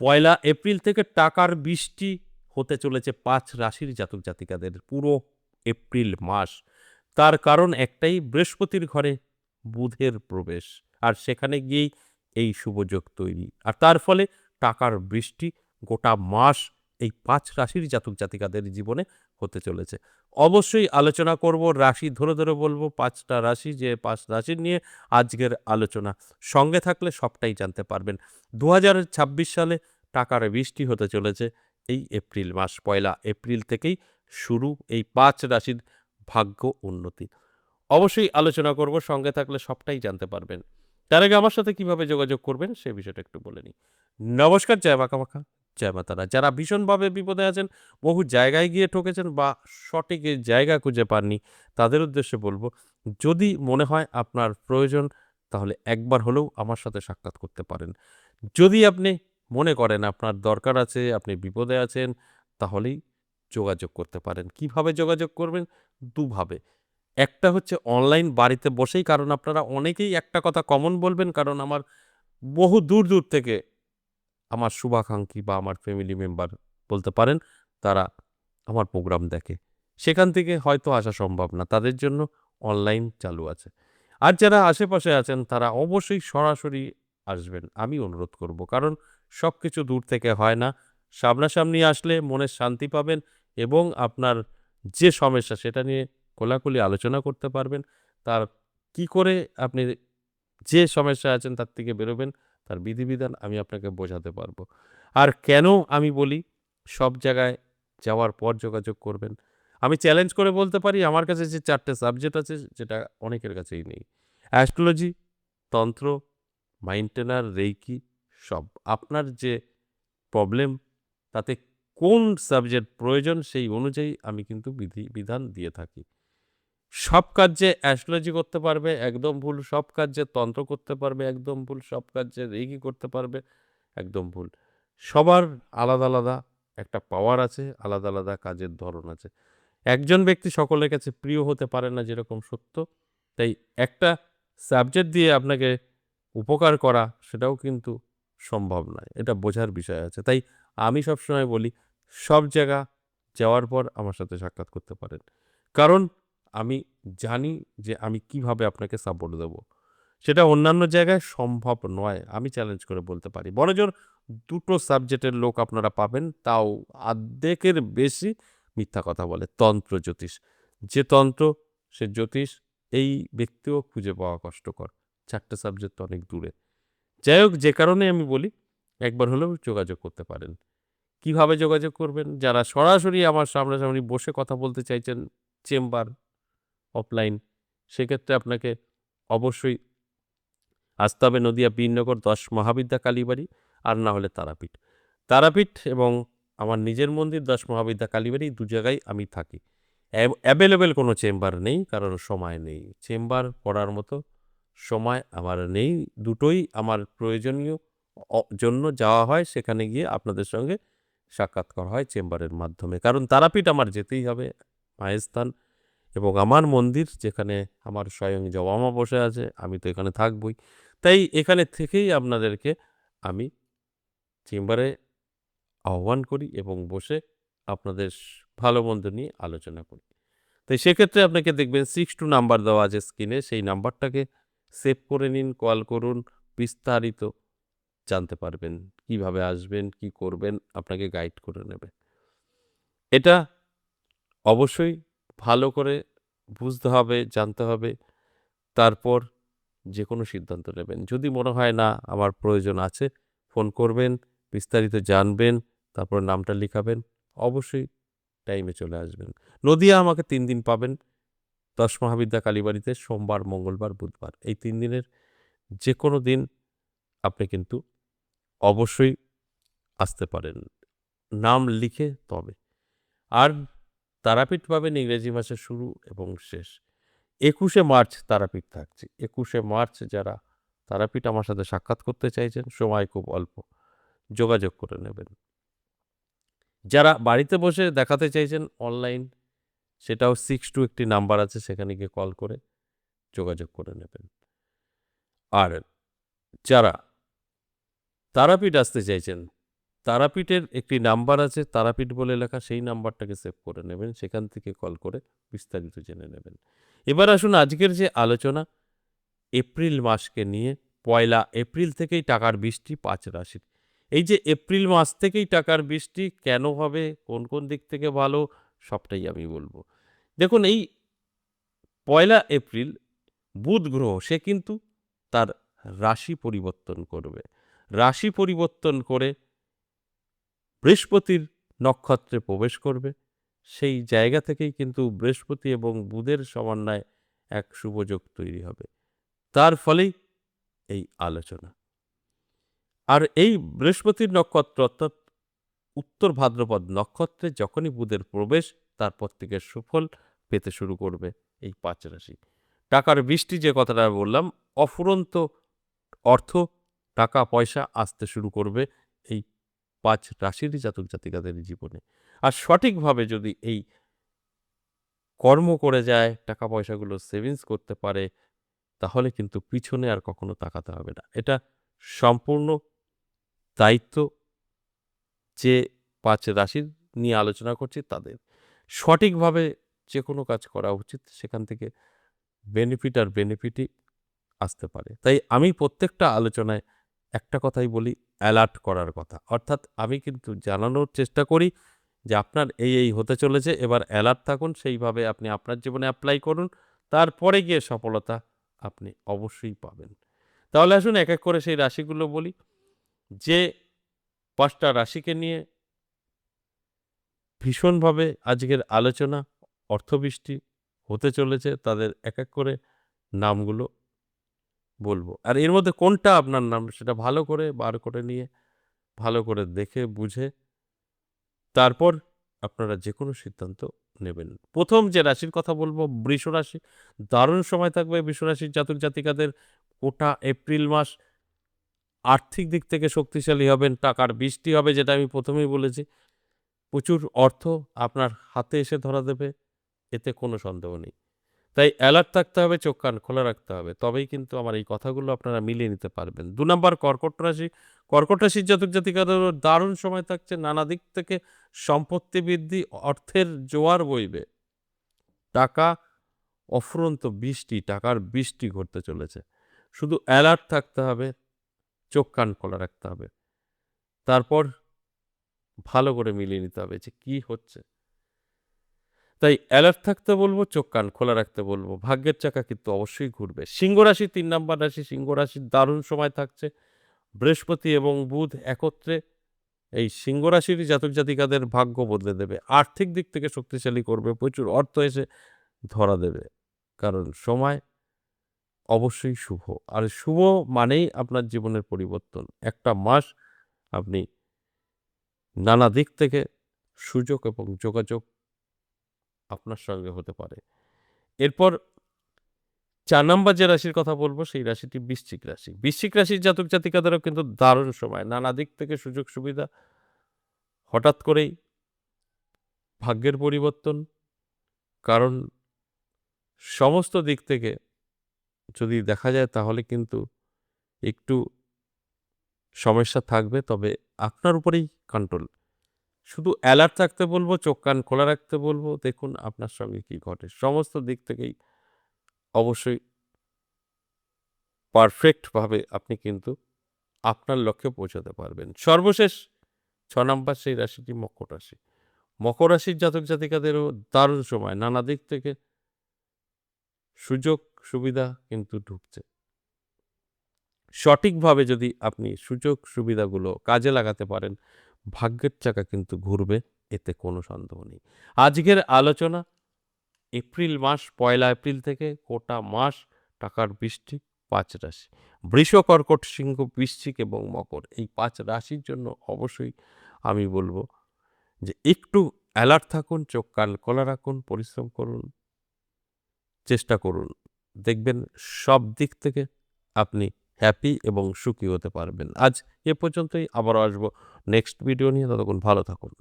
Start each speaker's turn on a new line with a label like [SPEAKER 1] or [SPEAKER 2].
[SPEAKER 1] পয়লা April থেকে টাকার বৃষ্টি হতে চলেছে ৫ রাশির জাতক জাতিকাদের পুরো এপ্রিল মাস। তার কারণ একটাই, বৃহস্পতির ঘরে বুধের প্রবেশ। আর সেখানে গিয়েই এই শুভযোগ তৈরি। আর তার ফলে টাকার বৃষ্টি গোটা মাস এই ৫ রাশির জাতক জাতিকাদের জীবনে হতে চলেছে। অবশ্যই আলোচনা করব, রাশি ধরে, ধরে বলব ৫ টা রাশি, যে ৫ রাশি নিয়ে আজকের আলোচনা। সঙ্গে থাকলে সবটাই জানতে পারবেন। ২০২৬ সালে টাকার বৃষ্টি হতে চলেছে এই এপ্রিল মাস। পয়লা এপ্রিল থেকেই শুরু এই ৫ রাশির ভাগ্য উন্নতি। অবশ্যই আলোচনা করব, সঙ্গে থাকলে সবটাই জানতে পারবেন। তার আগে আমার সাথে কিভাবে যোগাযোগ করবেন সে বিষয়টা একটু বলে নিই। নমস্কার, জয় মা কামাখ্যা, জয় মা তারা। যারা ভীষণভাবে বিপদে আছেন, বহু জায়গায় গিয়ে ঠকেছেন বা সঠিক এই জায়গা খুঁজে পাননি, তাদের উদ্দেশ্যে বলব, যদি মনে হয় আপনার প্রয়োজন, তাহলে একবার হলেও আমার সাথে সাক্ষাৎ করতে পারেন। যদি আপনি মনে করেন আপনার দরকার আছে, আপনি বিপদে আছেন, তাহলেই যোগাযোগ করতে পারেন। কিভাবে যোগাযোগ করবেন? দুভাবে। একটা হচ্ছে অনলাইন, বাড়িতে বসেই, কারণ আপনারা অনেকেই একটা কথা কমন বলবেন, কারণ আমার বহু দূর, দূর থেকে আমার শুভাকাঙ্ক্ষী বা আমার ফ্যামিলি মেম্বার বলতে পারেন, তারা আমার প্রোগ্রাম দেখে। সেখান থেকে হয়তো আসা সম্ভব না। তাদের জন্য অনলাইন চালু আছে। আর যারা আশেপাশে আছেন তারা অবশ্যই সরাসরি আসবেন। আমি অনুরোধ করব। কারণ সবকিছু দূর থেকে হয় না। সামনাসামনি আসলে মনের শান্তি পাবেন এবং আপনার যে সমস্যা সেটা নিয়ে খোলাখুলি আলোচনা করতে পারবেন। তার কি করে আপনি যে সমস্যায় আছেন তার থেকে বেরোবেন, তার বিধিবিধান আমি আপনাকে বোঝাতে পারবো। আর কেন আমি বলি সব জায়গায় যাওয়ার পর যোগাযোগ করবেন? আমি চ্যালেঞ্জ করে বলতে পারি, আমার কাছে যে ৪ টে সাবজেক্ট আছে যেটা অনেকের কাছেই নেই। অ্যাস্ট্রোলজি, তন্ত্র, মাইন্ড ট্রেনার, রেইকি, সব। আপনার যে প্রবলেম, তাতে কোন সাবজেক্ট প্রয়োজন সেই অনুযায়ী আমি কিন্তু বিধান দিয়ে থাকি। সব কাজ যে অ্যাস্ট্রোলজি করতে পারবে একদম ভুল, সব কাজ যে তন্ত্র করতে পারবে একদম ভুল, সব কাজ যে রেকি করতে পারবে একদম ভুল। সবার আলাদা, আলাদা একটা পাওয়ার আছে, আলাদা, আলাদা কাজের ধরন আছে। একজন ব্যক্তি সকলের কাছে প্রিয় হতে পারে না, যেরকম সত্য। তাই একটা সাবজেক্ট দিয়ে আপনাকে উপকার করা সেটাও কিন্তু সম্ভব নয়। এটা বোঝার বিষয় আছে। তাই আমি সবসময় বলি, সব জায়গা যাওয়ার পর আমার সাথে সাক্ষাৎ করতে পারেন। কারণ আমি জানি যে আমি কিভাবে আপনাকে সাপোর্ট দেব। সেটা অন্যান্য জায়গায় সম্ভব নয়। আমি চ্যালেঞ্জ করে বলতে পারি। বড়জোর ২ টো সাবজেক্টের লোক আপনারা পাবেন, তাও অর্ধেকের বেশি মিথ্যা কথা বলে। তন্ত্র, জ্যোতিষ। যে তন্ত্র, সে জ্যোতিষ, এই ব্যক্তিও খুঁজে পাওয়া কষ্টকর। ৪ টে সাবজেক্ট তো অনেক দূরে। যাই হোক, যে কারণে আমি বলি, একবার হলেও যোগাযোগ করতে পারেন। কিভাবে যোগাযোগ করবেন? যারা সরাসরি আমার সামনাসামনি বসে কথা বলতে চাইছেন, চেম্বার, অফলাইন, সেক্ষেত্রে আপনাকে অবশ্যই আসতে হবে নদিয়া বীরনগর ১০ মহাবিদ্যা কালীবাড়ি, আর না হলে তারাপীঠ। তারাপীঠ এবং আমার নিজের মন্দির ১০ মহাবিদ্যা কালীবাড়ি, ২ জায়গায় আমি থাকি। অ্যাভেলেবেল কোনো চেম্বার নেই, কারণ সময় নেই। চেম্বার করার মতো সময় আমার নেই। দুটোই আমার প্রয়োজনীয় জন্য যাওয়া হয়, সেখানে গিয়ে আপনাদের সঙ্গে সাক্ষাৎ করা হয় চেম্বারের মাধ্যমে। কারণ তারাপীঠ আমার যেতেই হবে, মায়ের স্থান এবং আমার মন্দির, যেখানে আমার স্বয়ং জবা মা বসে আছে, আমি তো এখানে থাকবই। তাই এখানে থেকেই আপনাদেরকে আমি চেম্বারে আহ্বান করি এবং বসে আপনাদের ভালো-মন্দ নিয়ে আলোচনা করি। তাই সেক্ষেত্রে আপনাকে দেখবেন 62 নাম্বার দেওয়া আছে স্ক্রিনে, সেই নাম্বারটাকে সেভ করে নিন, কল করুন, বিস্তারিত জানতে পারবেন। কিভাবে আসবেন, কি করবেন, আপনাকে গাইড করে নেবে। এটা অবশ্যই ভালো করে বুঝতে হবে, জানতে হবে। তারপর যেকোনো সিদ্ধান্ত নেবেন। যদি মনে হয় না আমার প্রয়োজন আছে, ফোন করবেন, বিস্তারিত জানবেন, তারপর নামটা লিখাবেন। অবশ্যই টাইমে চলে আসবেন। নদিয়া আমাকে ৩ দিন পাবেন। ১০ মহাবিদ্যা কালীবাড়িতে সোমবার, মঙ্গলবার, বুধবার। এই ৩ দিনের যেকোনো দিন আপনি কিন্তু অবশ্যই আসতে পারেন। নাম লিখে তবে। আর তারাপীঠ পাবেন ইংরেজি মাসের শুরু এবং শেষ। ২১শে মার্চ তারাপীঠ থাকছি। ২১শে মার্চ যারা তারাপীঠ আমার সাথে সাক্ষাৎ করতে চাইছেন, সময় খুব অল্প, যোগাযোগ করে নেবেন। যারা বাড়িতে বসে দেখাতে চাইছেন অনলাইন, সেটাও 62 একটি নাম্বার আছে, সেখানে গিয়ে কল করে যোগাযোগ করে নেবেন। আর যারা তারাপীঠ আসতে চাইছেন, তারাপীঠের একটি নাম্বার আছে, তারাপীঠ বলে লেখা, সেই নাম্বারটাকে সেভ করে নেবেন, সেখান থেকে কল করে বিস্তারিত জেনে নেবেন। এবার আসুন আজকের যে আলোচনা এপ্রিল মাসকে নিয়ে। 1 এপ্রিল থেকেই টাকার বৃষ্টি 5 রাশির। এই যে এপ্রিল মাস থেকেই টাকার বৃষ্টি কেন হবে, কোন কোন দিক থেকে ভালো, সবটাই আমি বলবো। দেখুন, এই 1 এপ্রিল বুধ গ্রহ সে কিন্তু তার রাশি পরিবর্তন করবে। রাশি পরিবর্তন করে বৃহস্পতির নক্ষত্রে প্রবেশ করবে। সেই জায়গা থেকেই কিন্তু বৃহস্পতি এবং বুধের সমন্বয়ে এক শুভযোগ তৈরি হবে। তার ফলেই এই আলোচনা। আর এই বৃহস্পতির নক্ষত্র অর্থাৎ উত্তর ভাদ্রপদ নক্ষত্রে যখনই বুধের প্রবেশ, তারপর থেকে সুফল পেতে শুরু করবে এই 5 রাশি। টাকার বৃষ্টি যে কথাটা বললাম, অফুরন্ত অর্থ, টাকা পয়সা আসতে শুরু করবে এই 5 রাশিরই জাতক জাতিকাদের জীবনে। আর সঠিকভাবে যদি এই কর্ম করে যায়, টাকা পয়সাগুলো সেভিংস করতে পারে, তাহলে কিন্তু পিছনে আর কখনো তাকাতে হবে না। এটা সম্পূর্ণ দায়িত্ব যে 5 রাশির নিয়ে আলোচনা করছি তাদের। সঠিকভাবে যে কোনো কাজ করা উচিত, সেখান থেকে বেনিফিটই আসতে পারে। তাই আমি প্রত্যেকটা আলোচনায় একটা কথাই বলি, অ্যালার্ট করার কথা। অর্থাৎ আমি কিন্তু জানানোর চেষ্টা করি যে আপনার এই হতে চলেছে, এবার অ্যালার্ট থাকুন, সেইভাবে আপনি আপনার জীবনে অ্যাপ্লাই করুন। তারপরে গিয়ে সফলতা আপনি অবশ্যই পাবেন। তাহলে আসুন এক এক করে সেই রাশিগুলো বলি। যে 5টা রাশিকে নিয়ে ভীষণভাবে আজকের আলোচনা অর্থবৃষ্টি হতে চলেছে, তাদের এক এক করে নামগুলো বলবো। আর এর মধ্যে কোনটা আপনার নাম সেটা ভালো করে বার করে নিয়ে, ভালো করে দেখে বুঝে তারপর আপনারা যেকোনো সিদ্ধান্ত নেবেন। ১ম যে রাশির কথা বলবো বৃষ রাশি। দারুণ সময় থাকবে বৃষ রাশির জাতক জাতিকাদের। গোটা এপ্রিল মাস আর্থিক দিক থেকে শক্তিশালী হবেন, টাকার বৃষ্টি হবে যেটা আমি প্রথমেই বলেছি। প্রচুর অর্থ আপনার হাতে এসে ধরা দেবে, এতে কোনো সন্দেহ নেই। তাই অ্যালার্ট থাকতে হবে, চোখ কান খোলা রাখতে হবে। তবেই কিন্তু আমার এই কথাগুলো আপনারা মিলিয়ে নিতে পারবেন। ২ নাম্বার কর্কট রাশি। কর্কট রাশির জাতক জাতিকাদেরও দারুণ সময় থাকছে। নানা দিক থেকে সম্পত্তি বৃদ্ধি, অর্থের জোয়ার বইবে। টাকা অফুরন্ত বৃষ্টি, টাকার বৃষ্টি ঘটতে চলেছে। শুধু অ্যালার্ট থাকতে হবে, চোখ কান খোলা রাখতে হবে। তারপর ভালো করে মিলিয়ে নিতে হবে যে কি হচ্ছে। তাই অ্যালার্ট থাকতে বলবো, চোখ কান খোলা রাখতে বলবো। ভাগ্যের চাকা কিন্তু অবশ্যই ঘুরবে। সিংহ রাশি ৩ নাম্বার রাশি। সিংহ রাশির দারুণ সময় থাকছে। বৃহস্পতি এবং বুধ একত্রে এই সিংহ রাশির জাতক জাতিকাদের ভাগ্য বদলে দেবে। আর্থিক দিক থেকে শক্তিশালী করবে। প্রচুর অর্থ এসে ধরা দেবে। কারণ সময় অবশ্যই শুভ। আর শুভ মানেই আপনার জীবনের পরিবর্তন। একটা মাস আপনি নানা দিক থেকে সুযোগ এবং যোগাযোগ আপনার সঙ্গে হতে পারে। এরপর ৪ নাম্বার যে রাশির কথা বলবো সেই রাশিটি বৃশ্চিক রাশি। বৃশ্চিক রাশির জাতক জাতিকাদেরও কিন্তু দারুণ সময়। নানা দিক থেকে সুযোগ সুবিধা, হঠাৎ করেই ভাগ্যের পরিবর্তন। কারণ সমস্ত দিক থেকে যদি দেখা যায় তাহলে কিন্তু একটু সমস্যা থাকবে, তবে আপনার উপরেই কন্ট্রোল। শুধু অ্যালার্ট থাকতে বলবো, চোখ কান খোলা রাখতে বলবো। দেখুন আপনার সঙ্গে কি ঘটে। সমস্ত দিক থেকেই অবশ্যই পারফেক্টভাবে আপনি কিন্তু আপনার লক্ষ্যে পৌঁছাতে পারবেন। সর্বশেষ ৬ নাম্বার সেই রাশিটি মকর রাশি। মকর রাশির জাতক জাতিকাদেরও দারুণ সময়। নানা দিক থেকে সুযোগ সুবিধা কিন্তু ঢুকছে। সঠিকভাবে যদি আপনি সুযোগ সুবিধাগুলো কাজে লাগাতে পারেন, ভাগ্যের চাকা কিন্তু ঘুরবে, এতে কোনো সন্দেহ নেই। আজকের আলোচনা এপ্রিল মাস ১ এপ্রিল থেকে গোটা মাস টাকার বৃষ্টি ৫ রাশি। বৃষ, কর্কট, সিংহ, বৃশ্চিক এবং মকর এই ৫ রাশির জন্য অবশ্যই আমি বলব যে একটু অ্যালার্ট থাকুন, চোখ কান খোলা রাখুন, পরিশ্রম করুন, চেষ্টা করুন। দেখবেন সব দিক থেকে আপনি হ্যাপি এবং সুখী হতে পারবেন। আজ এ পর্যন্তই, আবারও আসবো নেক্সট ভিডিও নিয়ে। ততক্ষণ ভালো থাকুন।